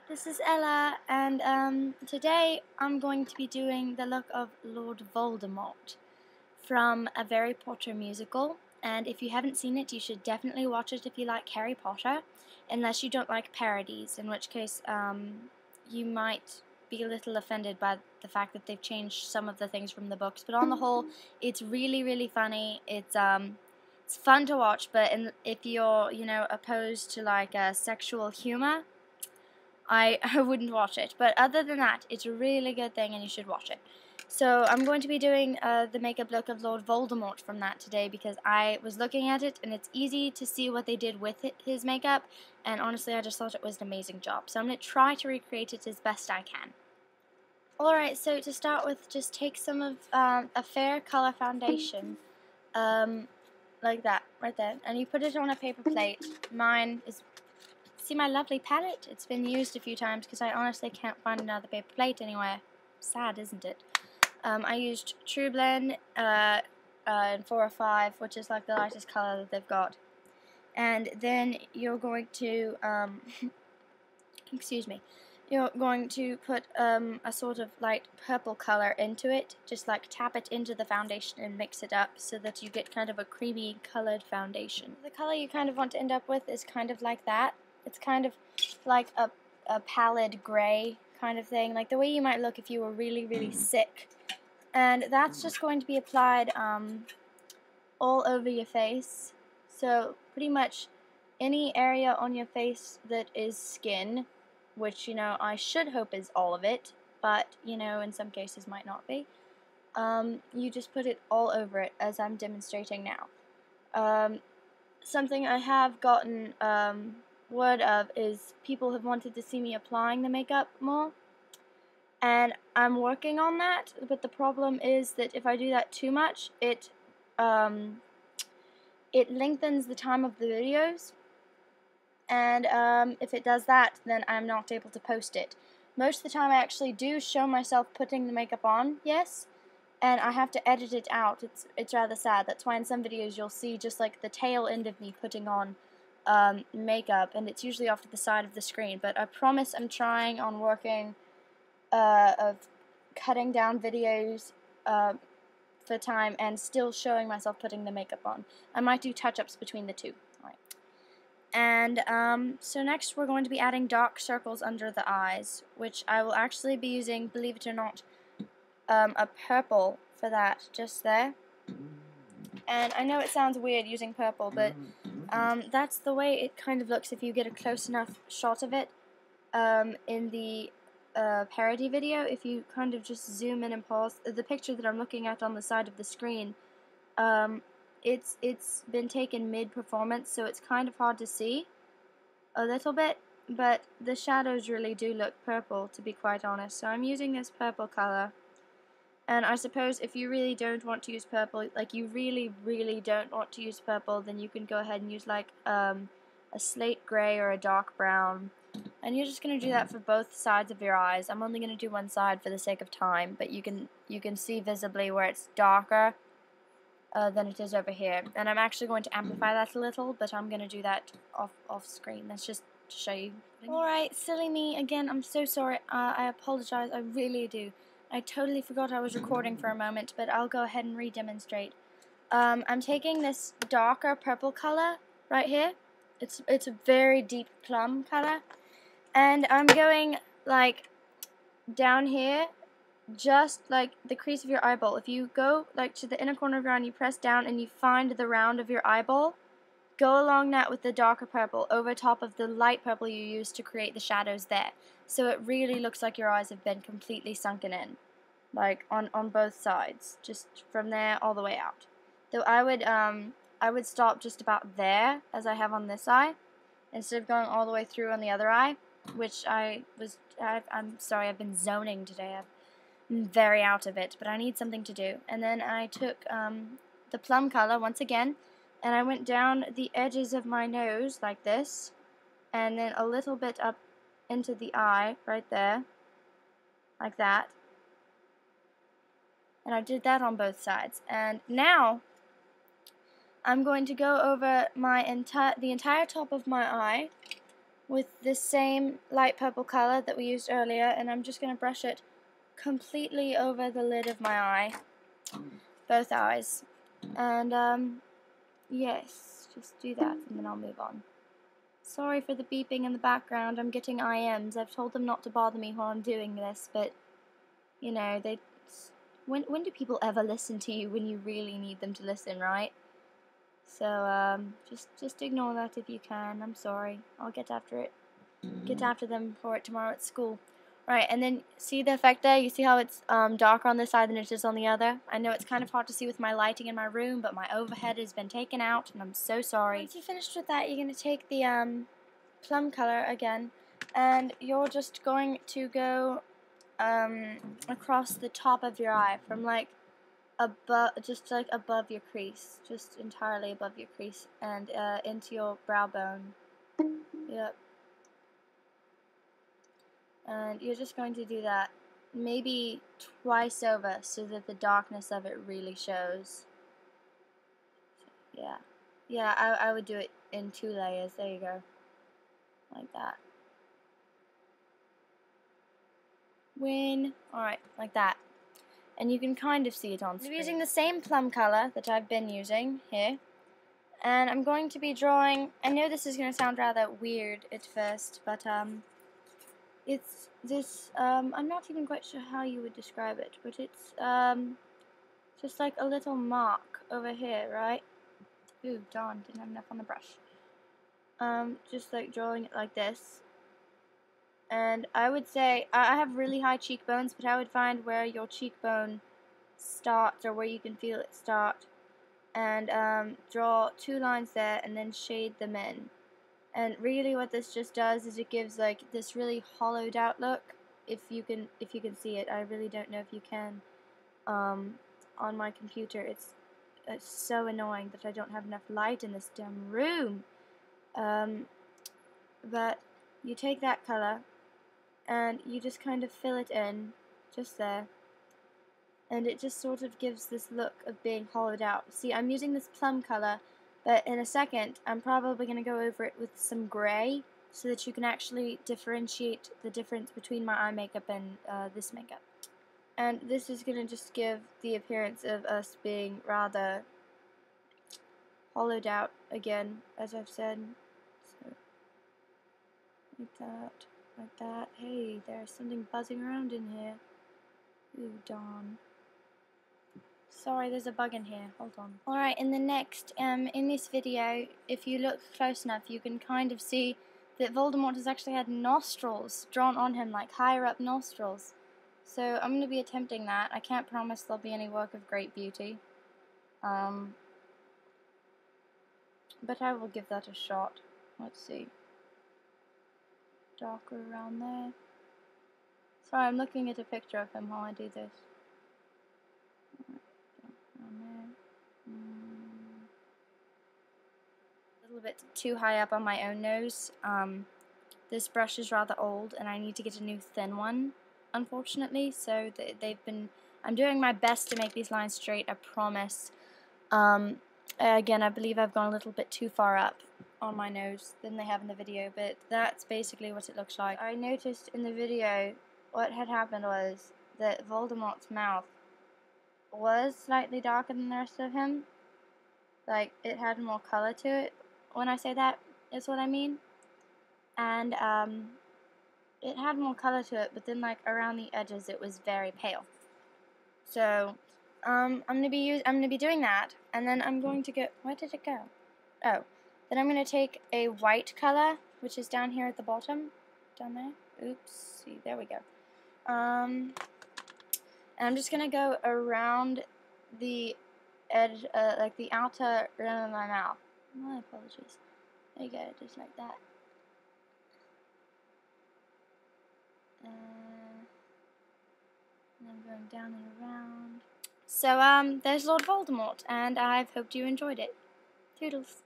This is Ella, and today I'm going to be doing the look of Lord Voldemort from a Harry Potter musical. And if you haven't seen it, you should definitely watch it if you like Harry Potter, unless you don't like parodies, in which case you might be a little offended by the fact that they've changed some of the things from the books. But on the whole, it's really, really funny. It's fun to watch, but if you're, opposed to like sexual humor, I wouldn't watch it. But other than that, it's a really good thing and you should watch it. So I'm going to be doing the makeup look of Lord Voldemort from that today because I was looking at it and it's easy to see what they did with his makeup, and honestly I just thought it was an amazing job. So I'm going to try to recreate it as best I can. Alright, so to start with, just take some of a fair color foundation, like that, right there, and you put it on a paper plate. Mine is... See my lovely palette? It's been used a few times because I honestly can't find another paper plate anywhere. Sad, isn't it? I used True Blend in 405, which is like the lightest color that they've got. And then you're going to, excuse me, you're going to put a sort of light purple color into it. Just like tap it into the foundation and mix it up so that you get kind of a creamy colored foundation. The color you kind of want to end up with is kind of like that. It's kind of like a pallid gray kind of thing, like the way you might look if you were really, really sick. And that's just going to be applied all over your face. So pretty much any area on your face that is skin, which, I should hope is all of it, but, in some cases might not be. You just put it all over it, as I'm demonstrating now. Something I have gotten word of is people have wanted to see me applying the makeup more, and I'm working on that, but the problem is that if I do that too much, it lengthens the time of the videos, and if it does that, then I'm not able to post it. Most of the time I actually do show myself putting the makeup on, yes, and I have to edit it out. It's rather sad. That's why in some videos you'll see just like the tail end of me putting on makeup, and it's usually off to the side of the screen. But I promise I'm trying on working of cutting down videos for time and still showing myself putting the makeup on. I might do touch-ups between the two. All right. And so next we're going to be adding dark circles under the eyes, which I will actually be using, believe it or not, a purple for that, just there. And I know it sounds weird using purple, but that's the way it kind of looks if you get a close enough shot of it in the parody video. If you kind of just zoom in and pause, the picture that I'm looking at on the side of the screen, it's been taken mid-performance, so it's kind of hard to see a little bit, but the shadows really do look purple, to be quite honest. So I'm using this purple color. And I suppose if you really don't want to use purple, like you really, really don't want to use purple, then you can go ahead and use like a slate gray or a dark brown. And you're just going to do that for both sides of your eyes. I'm only going to do one side for the sake of time, but you can see visibly where it's darker than it is over here. And I'm actually going to amplify that a little, but I'm going to do that off screen. That's just to show you. Alright, silly me again. I'm so sorry. I apologize. I really do. I totally forgot I was recording for a moment, but I'll go ahead and re-demonstrate. I'm taking this darker purple color right here. It's a very deep plum color, and I'm going like down here, just like the crease of your eyeball. If you go like to the inner corner of your eye and you press down and you find the round of your eyeball, go along that with the darker purple over top of the light purple you used to create the shadows there. So it really looks like your eyes have been completely sunken in, like on both sides, just from there all the way out. Though I would stop just about there, as I have on this eye, instead of going all the way through on the other eye, which I'm sorry, I've been zoning today. I'm very out of it, but I need something to do. And then I took the plum color once again, and I went down the edges of my nose like this, and then a little bit up into the eye right there, like that. And I did that on both sides. And now I'm going to go over the entire top of my eye with this same light purple color that we used earlier, and I'm just going to brush it completely over the lid of my eye, both eyes, and yes, just do that and then I'll move on. Sorry for the beeping in the background, I'm getting IMs. I've told them not to bother me while I'm doing this, but you know, when do people ever listen to you when you really need them to listen, right? So just ignore that if you can. I'm sorry. I'll get after it. Get after them for it tomorrow at school. Right, and then see the effect there? You see how it's darker on this side than it is on the other? I know it's kind of hard to see with my lighting in my room, but my overhead has been taken out, and I'm so sorry. Once you're finished with that, you're going to take the plum color again, and you're just going to go across the top of your eye from like above, just like above your crease, just entirely above your crease, and into your brow bone. Yep. And you're just going to do that maybe twice over so that the darkness of it really shows. Yeah. Yeah, I would do it in 2 layers. There you go. Like that. Alright, like that. And you can kind of see it on screen. I'm using the same plum color that I've been using here. And I'm going to be drawing, I know this is going to sound rather weird at first, but it's this, I'm not even quite sure how you would describe it, but it's just like a little mark over here, right? Ooh, darn, didn't have enough on the brush. Just like drawing it like this. And I would say, I have really high cheekbones, but I would find where your cheekbone starts, or where you can feel it start, and draw 2 lines there, and then shade them in. And really what this just does is it gives like this really hollowed out look, if you can see it. I really don't know if you can on my computer. It's so annoying that I don't have enough light in this damn room. But you take that color and you just kind of fill it in just there, and it just sort of gives this look of being hollowed out. See, I'm using this plum color, but in a second I'm probably going to go over it with some gray so that you can actually differentiate the difference between my eye makeup and this makeup. And this is going to just give the appearance of us being rather hollowed out again, as I've said. So, like that. Hey, there's something buzzing around in here. Ooh, darn. Sorry, there's a bug in here. Hold on. Alright, in the next, in this video, if you look close enough, you can kind of see that Voldemort has actually had nostrils drawn on him, like higher up nostrils. So I'm going to be attempting that. I can't promise there'll be any work of great beauty. But I will give that a shot. Let's see. Darker around there. Sorry, I'm looking at a picture of him while I do this. Around there. A little bit too high up on my own nose. This brush is rather old and I need to get a new thin one, unfortunately, so I'm doing my best to make these lines straight, I promise. Again, I believe I've gone a little bit too far up on my nose than they have in the video, but that's basically what it looks like. I noticed in the video what had happened was that Voldemort's mouth was slightly darker than the rest of him. Like, it had more color to it. When I say that, is what I mean. And it had more color to it, but then like around the edges it was very pale. So I'm gonna be doing that, and then I'm going to go. Where did it go? Oh, then I'm gonna take a white color, which is down here at the bottom, down there. Oops, see, there we go. And I'm just gonna go around the edge, like the outer rim of my mouth. My apologies. There you go, just like that. And I'm going down and around. So, there's Lord Voldemort, and I've hoped you enjoyed it. Toodles.